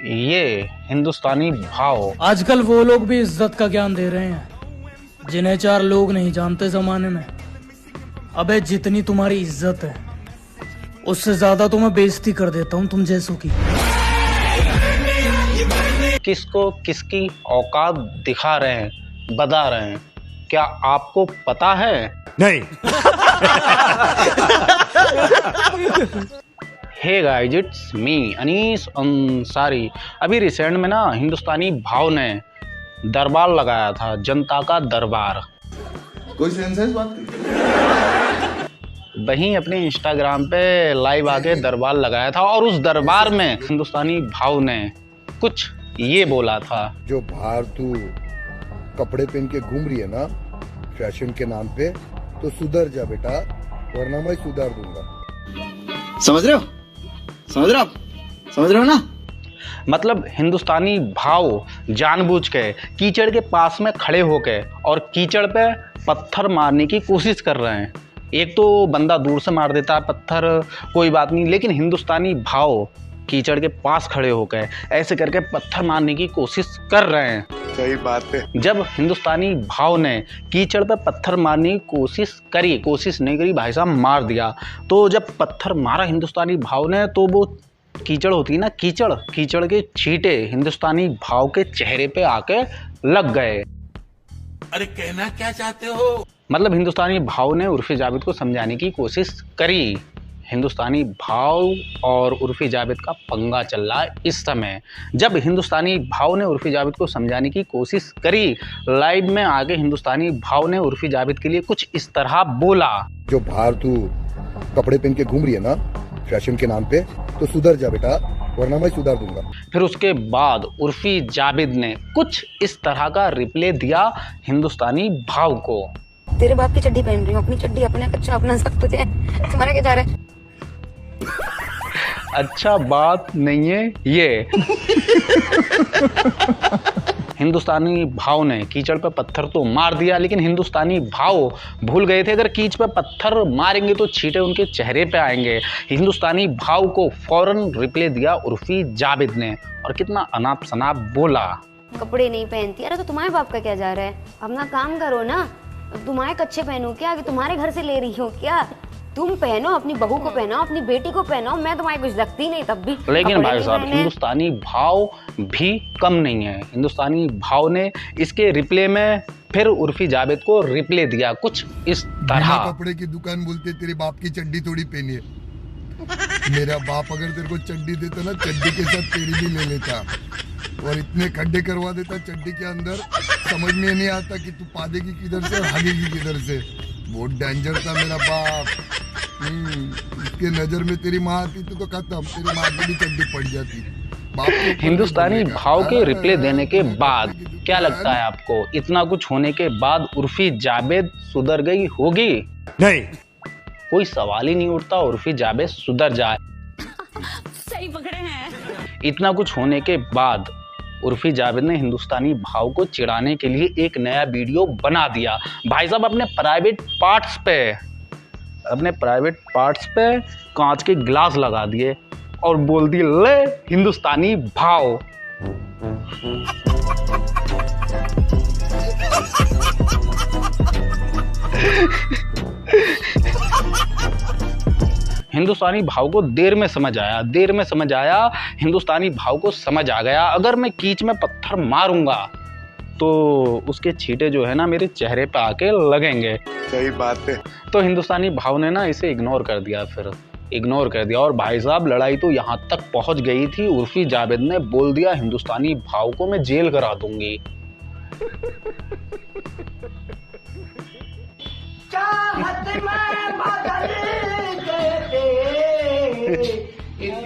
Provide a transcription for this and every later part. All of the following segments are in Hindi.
ये हिंदुस्तानी भाव। आजकल वो लोग भी इज्जत का ज्ञान दे रहे हैं जिन्हें चार लोग नहीं जानते जमाने में। अबे जितनी तुम्हारी इज्जत है उससे ज्यादा तो मैं बेइज्जती कर देता हूँ तुम जैसों की। किसको किसकी औकात दिखा रहे हैं, बता रहे हैं, क्या आपको पता है? नहीं। Hey guys, it's me Anees Ansari. अभी रिसेंट में ना हिंदुस्तानी भाव ने दरबार लगाया था, जनता का दरबार। कोई सेंस है इस बात की? वहीं अपने इंस्टाग्राम पे लाइव आके दरबार लगाया था और उस दरबार में हिंदुस्तानी भाव ने कुछ ये बोला था। जो बाहर तू कपड़े पहन के घूम रही है ना फैशन के नाम पे, तो सुधर जा बेटा, वरना मैं सुधार दूंगा। समझ रहे हो? समझ रहे हो आप? समझ रहे हो ना? मतलब हिंदुस्तानी भाव जानबूझ के कीचड़ के पास में खड़े होके और कीचड़ पे पत्थर मारने की कोशिश कर रहे हैं। एक तो बंदा दूर से मार देता है पत्थर, कोई बात नहीं, लेकिन हिंदुस्तानी भाव कीचड़ के पास खड़े होकर ऐसे करके पत्थर मारने की कोशिश कर रहे हैं। सही बात है। जब हिंदुस्तानी भाव ने कीचड़ पे पत्थर मारने की कोशिश नहीं करी भाई साहब, मार दिया। तो जब पत्थर मारा हिंदुस्तानी भाव ने तो वो कीचड़ होती है ना, कीचड़ के छींटे हिंदुस्तानी भाव के चेहरे पे आके लग गए। अरे कहना क्या चाहते हो? मतलब हिंदुस्तानी भाव ने उर्फी जावेद को समझाने की कोशिश करी। हिंदुस्तानी भाव और उर्फी जावेद का पंगा चल रहा है इस समय। जब हिंदुस्तानी भाव ने उर्फी जावेद को समझाने की कोशिश करी, लाइव में आगे हिंदुस्तानी भाव ने उर्फी जावेद के लिए कुछ इस तरह बोला। जो बाहर तू कपड़े पहन के घूम रही है ना फैशन के नाम पे, तो सुधर जा बेटा, वरना मैं सुधार दूंगा। फिर उसके बाद उर्फी जावेद ने कुछ इस तरह का रिप्लाई दिया हिंदुस्तानी भाव को। तेरे बाप की चड्डी पहन रही हूँ, अपनी चड्डी अपने कच्चा अपना सब तुझे, तुम्हारा क्या जा रहा है? अच्छा बात नहीं है ये। हिंदुस्तानी भाव ने कीचड़ पे पत्थर तो मार दिया, लेकिन हिंदुस्तानी भाव भूल गए थे अगर कीच पे पत्थर मारेंगे तो छींटे उनके चेहरे पे आएंगे। हिंदुस्तानी भाव को फौरन रिप्लाई दिया उर्फी जावेद ने और कितना अनाप शनाप बोला। कपड़े नहीं पहनती, अरे तो तुम्हारे बाप का क्या जा रहा है? अपना काम करो ना। तुम्हारे कच्चे पहनो क्या? कि तुम्हारे घर से ले रही हो क्या? तुम पहनो, अपनी बहू को पहनाओ, अपनी बेटी को पहनाओ। मैं तुम्हारी कुछ लगती नहीं तब भी। लेकिन भाई साहब हिंदुस्तानी भाव भी कम नहीं है। हिंदुस्तानी भाव ने इसके रिप्ले में फिर उर्फी जावेद को रिप्ले दिया कुछ इस तरह। कपड़े की दुकान बोलते तेरे बाप की चड्डी थोड़ी पहनी है। मेरा बाप अगर तेरे को चड्डी देता ना, चड्डी के साथ तेरी भी ले लेता और इतने खड्डे करवा देता चड्डी के अंदर, समझ में नहीं आता कि तू पादेगी किधर से और हागेगी किधर से। बहुत डेंजर था मेरा बाप। इसके नजर में तेरी माँ आती तो खत्म, तेरी माँ की भी चड्डी पड़ जाती। हिंदुस्तानी भाव के रिप्ले देने के बाद क्या लगता है आपको, इतना कुछ होने के बाद उर्फी जावेद सुधर गई होगी? नहीं, कोई सवाल ही नहीं उठता उर्फी जावेद सुधर जाए। सही पकड़े हैं। इतना कुछ होने के बाद उर्फी जावेद ने हिंदुस्तानी भाव को चिढ़ाने के लिए एक नया वीडियो बना दिया। भाई साहब अपने प्राइवेट पार्ट्स पे कांच के गिलास लगा दिए और बोल दिए ले हिंदुस्तानी भाव। हिंदुस्तानी भाव को देर में समझ आया, हिंदुस्तानी भाव को समझ आ गया अगर मैं कीच में पत्थर मारूंगा तो उसके छींटे जो है ना मेरे चेहरे पे आके लगेंगे। सही बात है। तो हिंदुस्तानी भाव ने ना इसे इग्नोर कर दिया और भाई साहब लड़ाई तो यहाँ तक पहुँच गई थी, उर्फी जावेद ने बोल दिया हिंदुस्तानी भाव को मैं जेल करा दूंगी।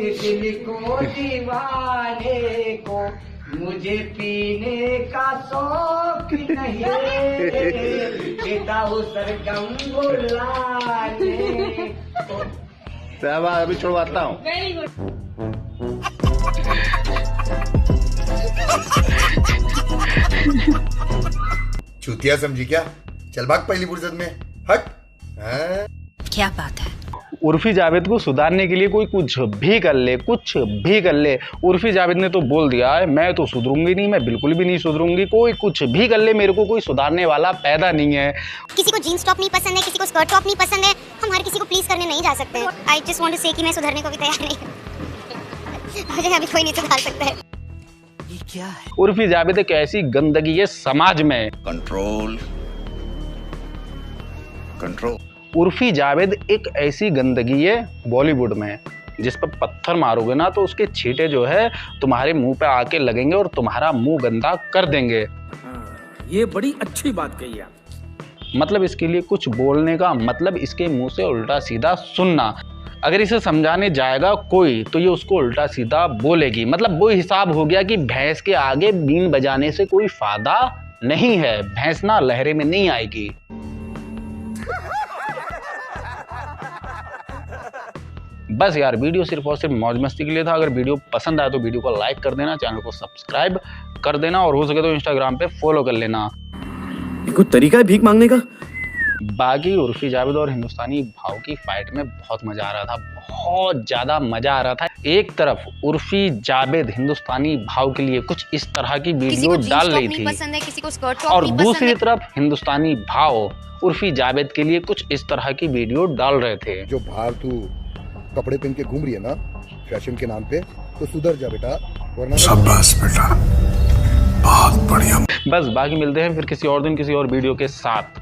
इस दिल को दीवाने को मुझे पीने का शौक नहीं, देता हूँ सरगम बुलाने को। अभी छुड़वाता हूँ। Very good. चूतिया समझी क्या? चल भाग पहली फुर्सत में, हट। क्या बात है? उर्फी जावेद को सुधारने के लिए कोई कुछ भी कर ले, कुछ भी कर ले। उर्फी जावेद ने तो बोल दिया है मैं तो सुधरूंगी नहीं, मैं बिल्कुल भी नहीं सुधरूंगी, कोई कुछ भी कर ले, मेरे को कोई सुधारने वाला पैदा नहीं है। किसी को जीन्स टॉप नहीं पसंद है, किसी को स्कर्ट टॉप नहीं पसंद है, हम हर किसी को प्लीज करने नहीं जा सकते। आई जस्ट वांट टू से कि मैं सुधरने को भी तैयार नहीं हूं। मुझे अभी कोई नहीं सुधार सकता है। ये क्या है? उर्फी जावेद एक ऐसी गंदगी है समाज में। Control control. उर्फी जावेद एक ऐसी गंदगी है बॉलीवुड में, जिस पर पत्थर मारोगे ना तो उसके छींटे जो है तुम्हारे मुंह पे आके लगेंगे और तुम्हारा मुंह गंदा कर देंगे। ये बड़ी अच्छी बात कही आप। मतलब इसके लिए कुछ बोलने का मतलब इसके मुंह से उल्टा सीधा सुनना। अगर इसे समझाने जाएगा कोई तो ये उसको उल्टा सीधा बोलेगी। मतलब वो हिसाब हो गया कि भैंस के आगे बीन बजाने से कोई फायदा नहीं है, भैंस ना लहरे में नहीं आएगी। बस यार वीडियो सिर्फ और सिर्फ मौज मस्ती के लिए था। अगर वीडियो पसंद आया तो वीडियो को लाइक कर देना, चैनल को सब्सक्राइब कर देना और हो सके तो इंस्टाग्राम पे फॉलो कर लेना। कोई तरीका है भीख मांगने का? बाकी उर्फी जावेद और हिंदुस्तानी भाव की फाइट में बहुत मजा आ रहा था, बहुत ज्यादा मजा आ रहा था। एक तरफ उर्फी जावेद हिंदुस्तानी भाव के लिए कुछ इस तरह की वीडियो डाल रही थी किसी को स्कर्ट टॉप और नहीं पसंद दूसरी है। तरफ हिंदुस्तानी भाव उर्फी जावेद के लिए कुछ इस तरह की वीडियो डाल रहे थे। जो बाहर तू कपड़े पहन के घूम रही है ना फैशन के नाम पे, तो सुधर जा बेटा, वरना शाबाश बेटा, बहुत बढ़िया। बस बाकी मिलते हैं फिर किसी और दिन किसी और वीडियो के साथ।